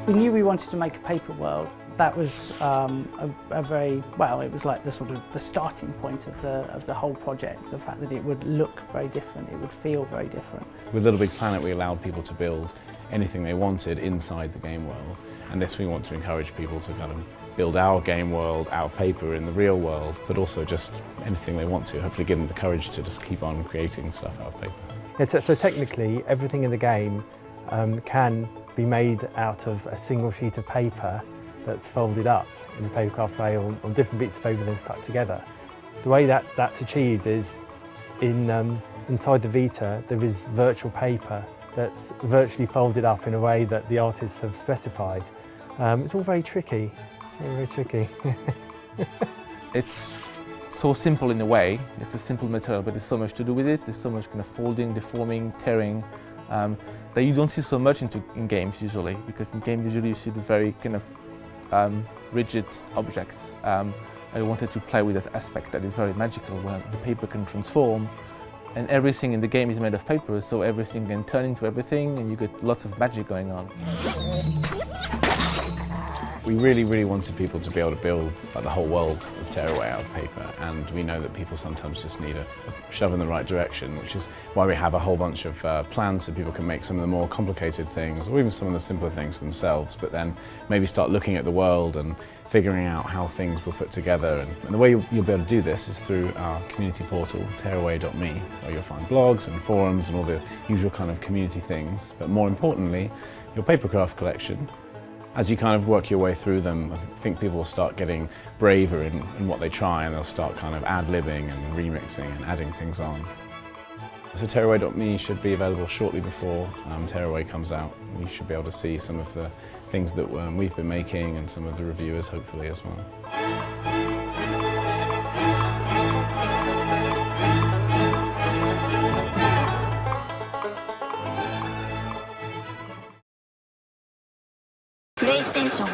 We knew we wanted to make a paper world. That was a very, well, it was like the sort of the starting point of the whole project. The fact that it would look very different, it would feel very different. With Little Big Planet, we allowed people to build anything they wanted inside the game world. And this we want to encourage people to kind of build our game world out of paper in the real world, but also just anything they want to. Hopefully give them the courage to just keep on creating stuff out of paper. Yeah, so technically, everything in the game can be made out of a single sheet of paper that's folded up in a papercraft way on different bits of paper then stuck together. The way that's achieved is inside the Vita there is virtual paper that's virtually folded up in a way that the artists have specified. It's all very tricky. It's very, very tricky. It's so simple in a way. It's a simple material, but there's so much to do with it. There's so much kind of folding, deforming, tearing that you don't see so much in games usually, because in games usually you see the very kind of rigid objects. I wanted to play with this aspect that is very magical, where the paper can transform, and everything in the game is made of paper, so everything can turn into everything, and you get lots of magic going on. We really, really wanted people to be able to build like the whole world of Tearaway out of paper, and we know that people sometimes just need a shove in the right direction, which is why we have a whole bunch of plans so people can make some of the more complicated things, or even some of the simpler things themselves, but then maybe start looking at the world and figuring out how things were put together. And the way you'll be able to do this is through our community portal, tearaway.me, where you'll find blogs and forums and all the usual kind of community things, but more importantly, your papercraft collection. As you kind of work your way through them, I think people will start getting braver in what they try, and they'll start kind of ad-libbing and remixing and adding things on. So Tearaway.me should be available shortly before Tearaway comes out. You should be able to see some of the things that we've been making and some of the reviewers hopefully as well. PlayStation